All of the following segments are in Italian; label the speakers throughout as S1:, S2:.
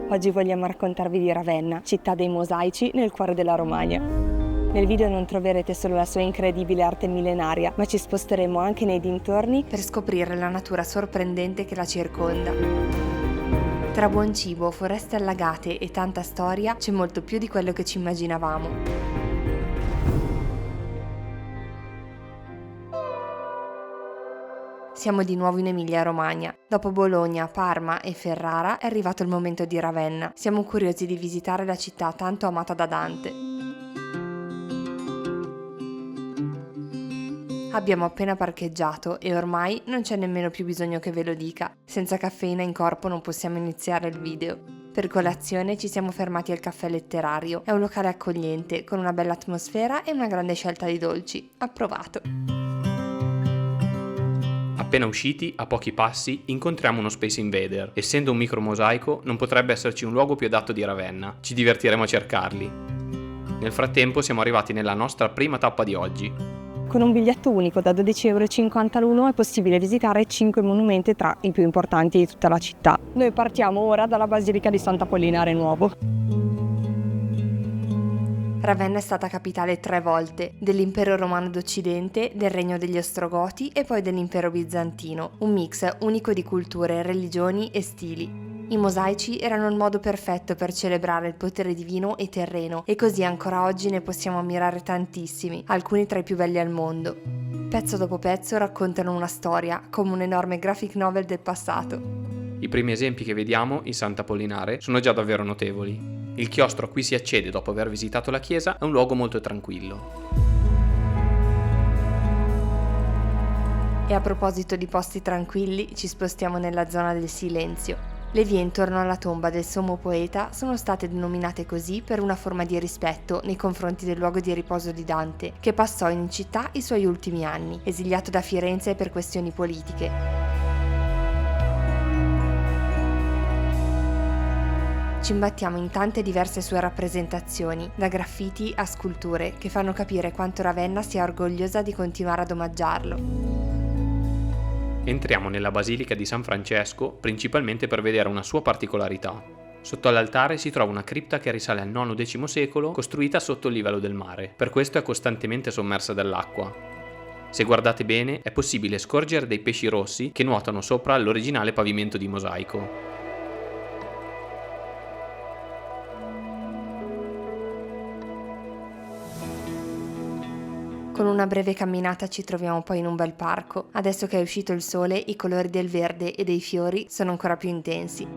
S1: Oggi vogliamo raccontarvi di Ravenna, città dei mosaici nel cuore della Romagna. Nel video non troverete solo la sua incredibile arte millenaria, ma ci sposteremo anche nei dintorni per scoprire la natura sorprendente che la circonda. Tra buon cibo, foreste allagate e tanta storia c'è molto più di quello che ci immaginavamo. Siamo di nuovo in Emilia-Romagna. Dopo Bologna, Parma e Ferrara è arrivato il momento di Ravenna. Siamo curiosi di visitare la città tanto amata da Dante. Abbiamo appena parcheggiato e ormai non c'è nemmeno più bisogno che ve lo dica. Senza caffeina in corpo non possiamo iniziare il video. Per colazione ci siamo fermati al Caffè Letterario. È un locale accogliente, con una bella atmosfera e una grande scelta di dolci. Approvato!
S2: Appena usciti, a pochi passi, incontriamo uno Space Invader. Essendo un micromosaico, non potrebbe esserci un luogo più adatto di Ravenna. Ci divertiremo a cercarli. Nel frattempo siamo arrivati nella nostra prima tappa di oggi.
S1: Con un biglietto unico da 12,50 € l'uno è possibile visitare 5 monumenti tra i più importanti di tutta la città. Noi partiamo ora dalla Basilica di Sant'Apollinare Nuovo. Ravenna è stata capitale 3 volte, dell'Impero Romano d'Occidente, del Regno degli Ostrogoti e poi dell'Impero Bizantino, un mix unico di culture, religioni e stili. I mosaici erano il modo perfetto per celebrare il potere divino e terreno, e così ancora oggi ne possiamo ammirare tantissimi, alcuni tra i più belli al mondo. Pezzo dopo pezzo raccontano una storia, come un enorme graphic novel del passato.
S2: I primi esempi che vediamo in Sant'Apollinare sono già davvero notevoli. Il chiostro a cui si accede dopo aver visitato la chiesa è un luogo molto tranquillo.
S1: E a proposito di posti tranquilli, ci spostiamo nella zona del silenzio. Le vie intorno alla tomba del sommo poeta sono state denominate così per una forma di rispetto nei confronti del luogo di riposo di Dante, che passò in città i suoi ultimi anni, esiliato da Firenze per questioni politiche. Ci imbattiamo in tante diverse sue rappresentazioni, da graffiti a sculture, che fanno capire quanto Ravenna sia orgogliosa di continuare ad omaggiarlo.
S2: Entriamo nella Basilica di San Francesco principalmente per vedere una sua particolarità. Sotto all'altare si trova una cripta che risale al IX-X secolo, costruita sotto il livello del mare, per questo è costantemente sommersa dall'acqua. Se guardate bene è possibile scorgere dei pesci rossi che nuotano sopra l'originale pavimento di mosaico.
S1: Con una breve camminata ci troviamo poi in un bel parco. Adesso che è uscito il sole, i colori del verde e dei fiori sono ancora più intensi.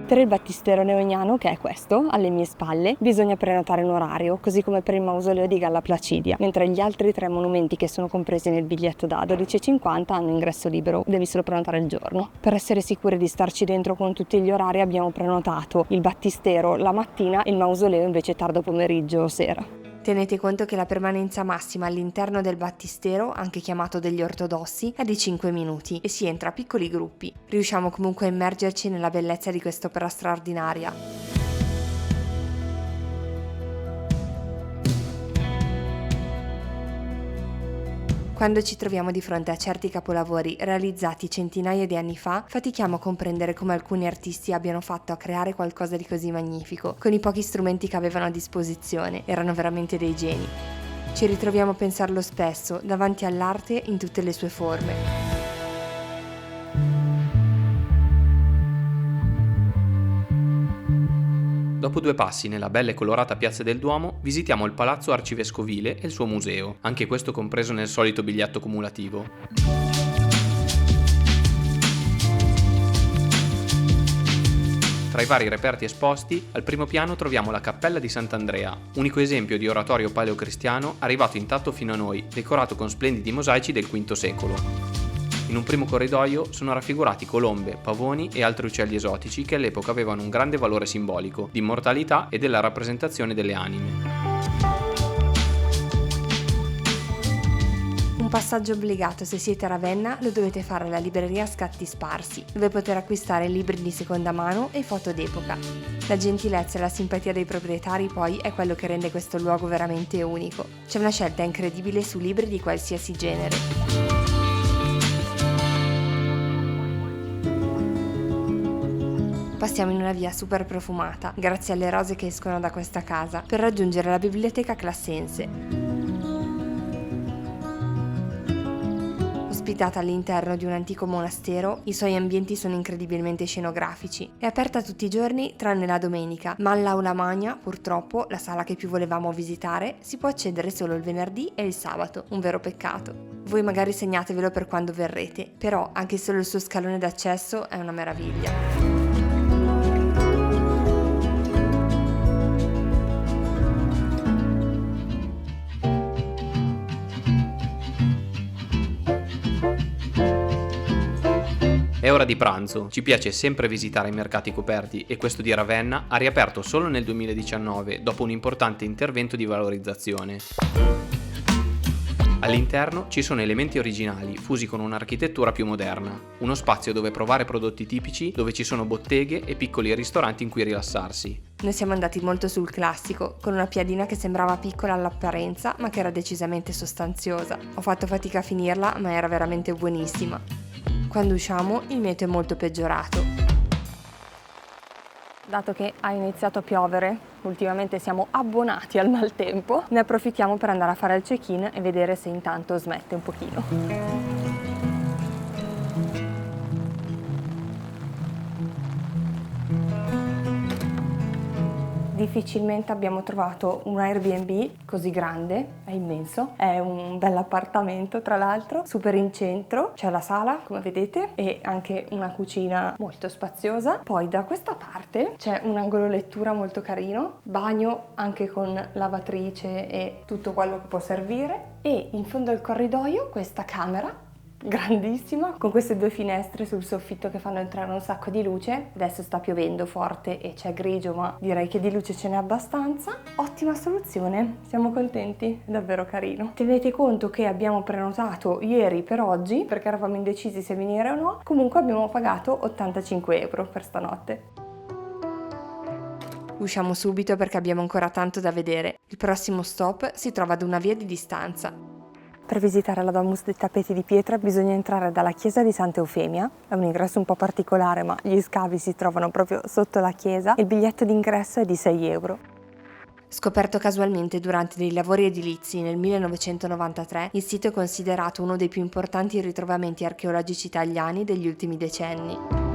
S1: Per il battistero neoniano, che è questo, alle mie spalle, bisogna prenotare un orario, così come per il mausoleo di Galla Placidia, mentre gli altri 3 monumenti che sono compresi nel biglietto da 12,50 hanno ingresso libero, devi solo prenotare il giorno. Per essere sicuri di starci dentro con tutti gli orari abbiamo prenotato il battistero la mattina e il mausoleo invece tardo pomeriggio o sera. Tenete conto che la permanenza massima all'interno del battistero, anche chiamato degli ortodossi, è di 5 minuti e si entra a piccoli gruppi. Riusciamo comunque a immergerci nella bellezza di quest'opera straordinaria. Quando ci troviamo di fronte a certi capolavori realizzati centinaia di anni fa, fatichiamo a comprendere come alcuni artisti abbiano fatto a creare qualcosa di così magnifico, con i pochi strumenti che avevano a disposizione. Erano veramente dei geni. Ci ritroviamo a pensarlo spesso, davanti all'arte in tutte le sue forme.
S2: Dopo 2 passi nella bella e colorata piazza del Duomo, visitiamo il Palazzo Arcivescovile e il suo museo, anche questo compreso nel solito biglietto cumulativo. Tra i vari reperti esposti, al primo piano troviamo la Cappella di Sant'Andrea, unico esempio di oratorio paleocristiano arrivato intatto fino a noi, decorato con splendidi mosaici del V secolo. In un primo corridoio sono raffigurati colombe, pavoni e altri uccelli esotici che all'epoca avevano un grande valore simbolico, di immortalità e della rappresentazione delle anime.
S1: Un passaggio obbligato se siete a Ravenna lo dovete fare alla libreria Scatti Sparsi, dove poter acquistare libri di seconda mano e foto d'epoca. La gentilezza e la simpatia dei proprietari poi è quello che rende questo luogo veramente unico. C'è una scelta incredibile su libri di qualsiasi genere. Passiamo in una via super profumata, grazie alle rose che escono da questa casa, per raggiungere la biblioteca classense. Ospitata all'interno di un antico monastero, i suoi ambienti sono incredibilmente scenografici. È aperta tutti i giorni tranne la domenica, ma all'Aula Magna, purtroppo, la sala che più volevamo visitare, si può accedere solo il venerdì e il sabato, un vero peccato. Voi magari segnatevelo per quando verrete, però anche solo il suo scalone d'accesso è una meraviglia.
S2: È ora di pranzo, ci piace sempre visitare i mercati coperti e questo di Ravenna ha riaperto solo nel 2019 dopo un importante intervento di valorizzazione. All'interno ci sono elementi originali fusi con un'architettura più moderna, uno spazio dove provare prodotti tipici, dove ci sono botteghe e piccoli ristoranti in cui rilassarsi.
S1: Noi siamo andati molto sul classico, con una piadina che sembrava piccola all'apparenza ma che era decisamente sostanziosa. Ho fatto fatica a finirla ma era veramente buonissima. Quando usciamo il meteo è molto peggiorato. Dato che ha iniziato a piovere, ultimamente siamo abbonati al maltempo, ne approfittiamo per andare a fare il check-in e vedere se intanto smette un pochino. Difficilmente abbiamo trovato un Airbnb così grande, è immenso, è un bell'appartamento tra l'altro, super in centro, c'è la sala come vedete e anche una cucina molto spaziosa. Poi da questa parte c'è un angolo lettura molto carino, bagno anche con lavatrice e tutto quello che può servire e in fondo al corridoio questa camera grandissima con queste due finestre sul soffitto che fanno entrare un sacco di luce. Adesso sta piovendo forte e c'è grigio, ma direi che di luce ce n'è abbastanza. Ottima soluzione, siamo contenti, è davvero carino. Tenete conto che abbiamo prenotato ieri per oggi perché eravamo indecisi se venire o no. Comunque abbiamo pagato 85 euro per stanotte. Usciamo subito perché abbiamo ancora tanto da vedere. Il prossimo stop si trova ad una via di distanza. Per visitare la Domus dei Tappeti di Pietra bisogna entrare dalla chiesa di Santa Eufemia. È un ingresso un po' particolare, ma gli scavi si trovano proprio sotto la chiesa e il biglietto d'ingresso è di 6 euro. Scoperto casualmente durante dei lavori edilizi nel 1993, il sito è considerato uno dei più importanti ritrovamenti archeologici italiani degli ultimi decenni.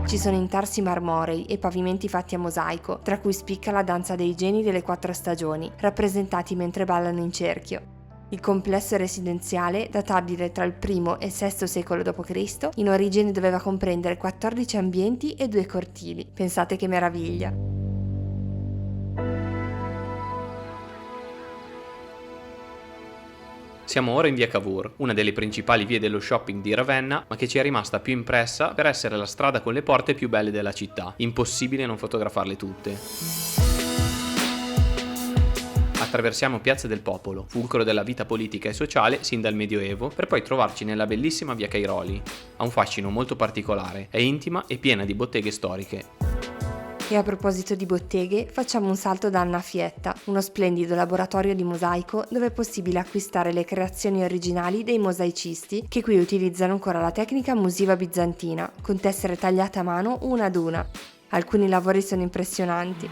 S1: Ci sono intarsi marmorei e pavimenti fatti a mosaico, tra cui spicca la danza dei geni delle 4 stagioni, rappresentati mentre ballano in cerchio. Il complesso residenziale, databile tra il I e il VI secolo d.C., in origine doveva comprendere 14 ambienti e 2 cortili. Pensate che meraviglia!
S2: Siamo ora in via Cavour, una delle principali vie dello shopping di Ravenna, ma che ci è rimasta più impressa per essere la strada con le porte più belle della città. Impossibile non fotografarle tutte. Attraversiamo Piazza del Popolo, fulcro della vita politica e sociale sin dal Medioevo, per poi trovarci nella bellissima via Cairoli. Ha un fascino molto particolare, è intima e piena di botteghe storiche.
S1: E a proposito di botteghe, facciamo un salto da Annafietta, uno splendido laboratorio di mosaico dove è possibile acquistare le creazioni originali dei mosaicisti che qui utilizzano ancora la tecnica musiva bizantina, con tessere tagliate a mano una ad una. Alcuni lavori sono impressionanti.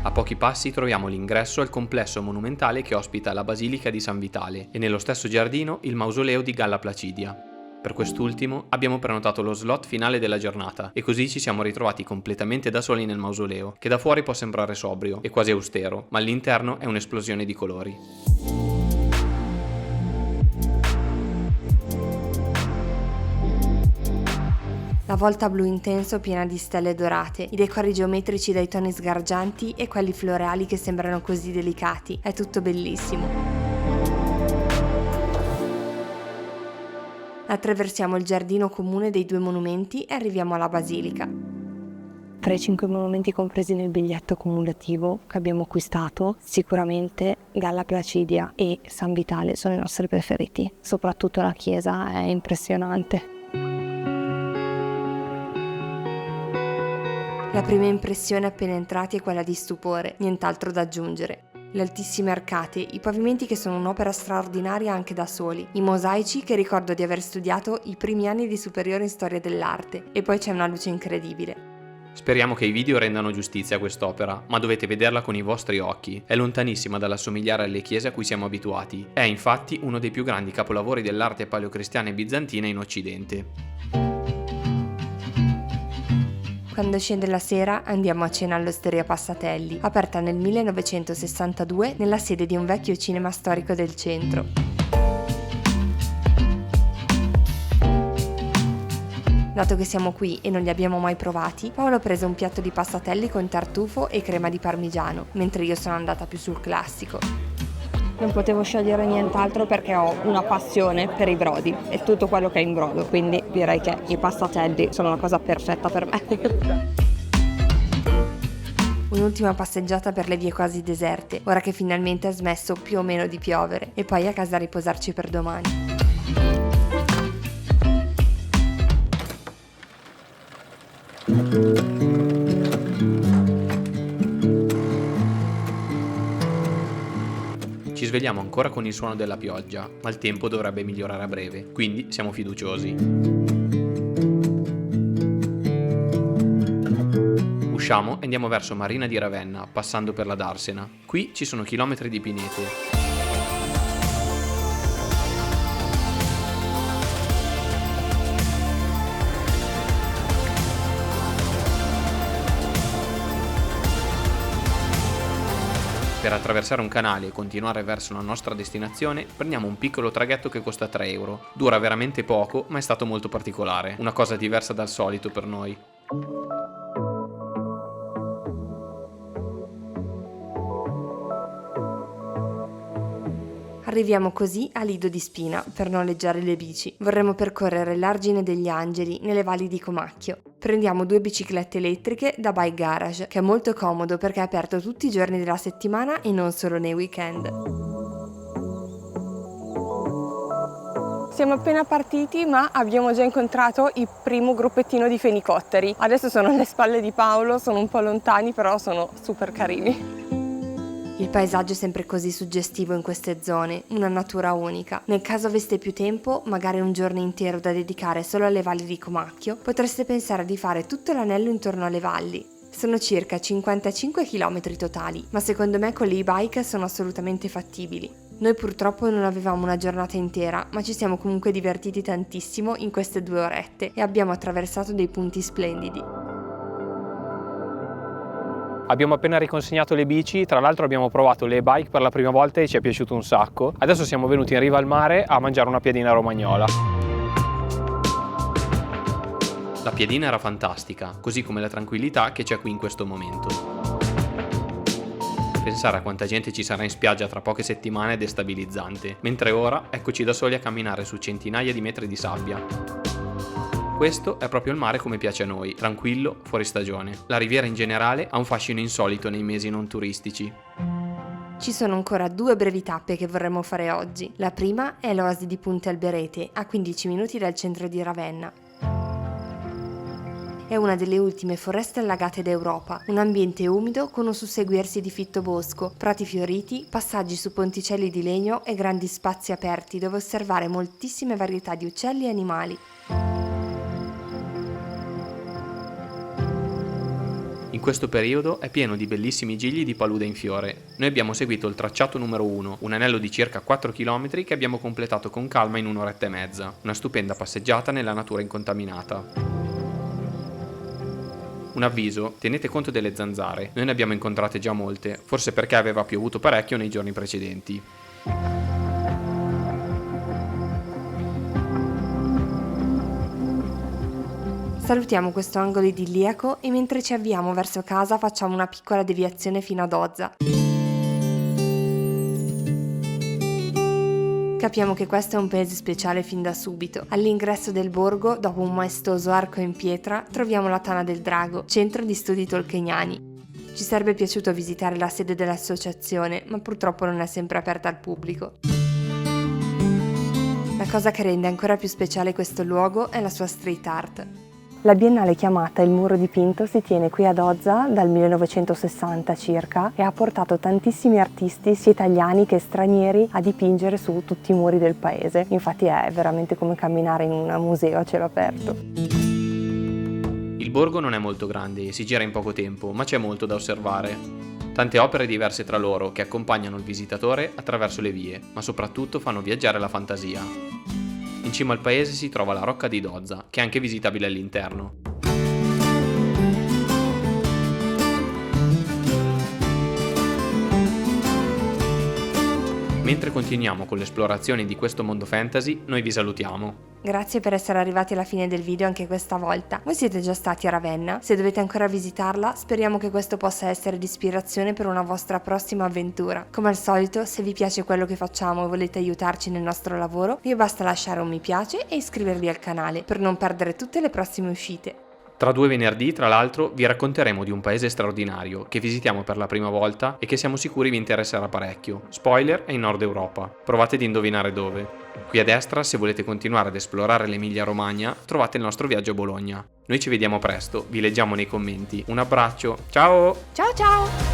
S2: A pochi passi troviamo l'ingresso al complesso monumentale che ospita la Basilica di San Vitale e nello stesso giardino il mausoleo di Galla Placidia. Per quest'ultimo abbiamo prenotato lo slot finale della giornata e così ci siamo ritrovati completamente da soli nel mausoleo, che da fuori può sembrare sobrio e quasi austero, ma all'interno è un'esplosione di colori.
S1: La volta blu intenso piena di stelle dorate, i decori geometrici dai toni sgargianti e quelli floreali che sembrano così delicati. È tutto bellissimo. Attraversiamo il giardino comune dei 2 monumenti e arriviamo alla basilica. Tra i 5 monumenti compresi nel biglietto cumulativo che abbiamo acquistato, sicuramente Galla Placidia e San Vitale sono i nostri preferiti. Soprattutto la chiesa è impressionante. La prima impressione appena entrati è quella di stupore, nient'altro da aggiungere. Le altissime arcate, i pavimenti che sono un'opera straordinaria anche da soli, i mosaici che ricordo di aver studiato i primi anni di superiore in storia dell'arte, e poi c'è una luce incredibile.
S2: Speriamo che i video rendano giustizia a quest'opera, ma dovete vederla con i vostri occhi. È lontanissima dall'assomigliare alle chiese a cui siamo abituati. È infatti uno dei più grandi capolavori dell'arte paleocristiana e bizantina in Occidente.
S1: Quando scende la sera andiamo a cena all'Osteria Passatelli, aperta nel 1962 nella sede di un vecchio cinema storico del centro. Dato che siamo qui e non li abbiamo mai provati, Paolo ha preso un piatto di passatelli con tartufo e crema di parmigiano, mentre io sono andata più sul classico. Non potevo scegliere nient'altro perché ho una passione per i brodi e tutto quello che è in brodo, quindi direi che i passatelli sono la cosa perfetta per me. Un'ultima passeggiata per le vie quasi deserte, ora che finalmente ha smesso più o meno di piovere, e poi a casa a riposarci per domani.
S2: Ci svegliamo ancora con il suono della pioggia, ma il tempo dovrebbe migliorare a breve, quindi siamo fiduciosi. Usciamo e andiamo verso Marina di Ravenna, passando per la Darsena. Qui ci sono chilometri di pinete. Per attraversare un canale e continuare verso la nostra destinazione prendiamo un piccolo traghetto che costa 3 euro. Dura veramente poco, ma è stato molto particolare, una cosa diversa dal solito per noi.
S1: Arriviamo così a Lido di Spina per noleggiare le bici. Vorremmo percorrere l'Argine degli Angeli nelle valli di Comacchio. Prendiamo 2 biciclette elettriche da Bike Garage, che è molto comodo perché è aperto tutti i giorni della settimana e non solo nei weekend. Siamo appena partiti, ma abbiamo già incontrato il primo gruppettino di fenicotteri. Adesso sono alle spalle di Paolo, sono un po' lontani, però sono super carini. Il paesaggio è sempre così suggestivo in queste zone, una natura unica. Nel caso aveste più tempo, magari un giorno intero da dedicare solo alle valli di Comacchio, potreste pensare di fare tutto l'anello intorno alle valli. Sono circa 55 km totali, ma secondo me con l'e-bike sono assolutamente fattibili. Noi purtroppo non avevamo una giornata intera, ma ci siamo comunque divertiti tantissimo in queste 2 orette e abbiamo attraversato dei punti splendidi.
S3: Abbiamo appena riconsegnato le bici, tra l'altro abbiamo provato le bike per la prima volta e ci è piaciuto un sacco. Adesso siamo venuti in riva al mare a mangiare una piadina romagnola.
S2: La piadina era fantastica, così come la tranquillità che c'è qui in questo momento. Pensare a quanta gente ci sarà in spiaggia tra poche settimane è destabilizzante, mentre ora eccoci da soli a camminare su centinaia di metri di sabbia. Questo è proprio il mare come piace a noi, tranquillo, fuori stagione. La riviera in generale ha un fascino insolito nei mesi non turistici.
S1: Ci sono ancora 2 brevi tappe che vorremmo fare oggi. La prima è l'oasi di Punte Alberete, a 15 minuti dal centro di Ravenna. È una delle ultime foreste allagate d'Europa, un ambiente umido con un susseguirsi di fitto bosco, prati fioriti, passaggi su ponticelli di legno e grandi spazi aperti dove osservare moltissime varietà di uccelli e animali.
S2: In questo periodo è pieno di bellissimi gigli di palude in fiore. Noi abbiamo seguito il tracciato numero 1, un anello di circa 4 km che abbiamo completato con calma in un'oretta e mezza. Una stupenda passeggiata nella natura incontaminata. Un avviso, tenete conto delle zanzare. Noi ne abbiamo incontrate già molte, forse perché aveva piovuto parecchio nei giorni precedenti.
S1: Salutiamo questo angolo idilliaco e mentre ci avviamo verso casa facciamo una piccola deviazione fino ad Ozza. Capiamo che questo è un paese speciale fin da subito. All'ingresso del borgo, dopo un maestoso arco in pietra, troviamo la Tana del Drago, centro di studi tolkieniani. Ci sarebbe piaciuto visitare la sede dell'associazione, ma purtroppo non è sempre aperta al pubblico. La cosa che rende ancora più speciale questo luogo è la sua street art. La biennale chiamata Il Muro dipinto si tiene qui ad Ozza dal 1960 circa e ha portato tantissimi artisti, sia italiani che stranieri, a dipingere su tutti i muri del paese. Infatti è veramente come camminare in un museo a cielo aperto.
S2: Il borgo non è molto grande e si gira in poco tempo, ma c'è molto da osservare. Tante opere diverse tra loro che accompagnano il visitatore attraverso le vie, ma soprattutto fanno viaggiare la fantasia. In cima al paese si trova la Rocca di Dozza, che è anche visitabile all'interno. Mentre continuiamo con l'esplorazione di questo mondo fantasy, noi vi salutiamo.
S1: Grazie per essere arrivati alla fine del video anche questa volta. Voi siete già stati a Ravenna? Se dovete ancora visitarla, speriamo che questo possa essere di ispirazione per una vostra prossima avventura. Come al solito, se vi piace quello che facciamo e volete aiutarci nel nostro lavoro, vi basta lasciare un mi piace e iscrivervi al canale per non perdere tutte le prossime uscite.
S2: Tra 2 venerdì, tra l'altro, vi racconteremo di un paese straordinario che visitiamo per la prima volta e che siamo sicuri vi interesserà parecchio. Spoiler, è in Nord Europa. Provate ad indovinare dove. Qui a destra, se volete continuare ad esplorare l'Emilia Romagna, trovate il nostro viaggio a Bologna. Noi ci vediamo presto, vi leggiamo nei commenti. Un abbraccio, ciao!
S1: Ciao ciao!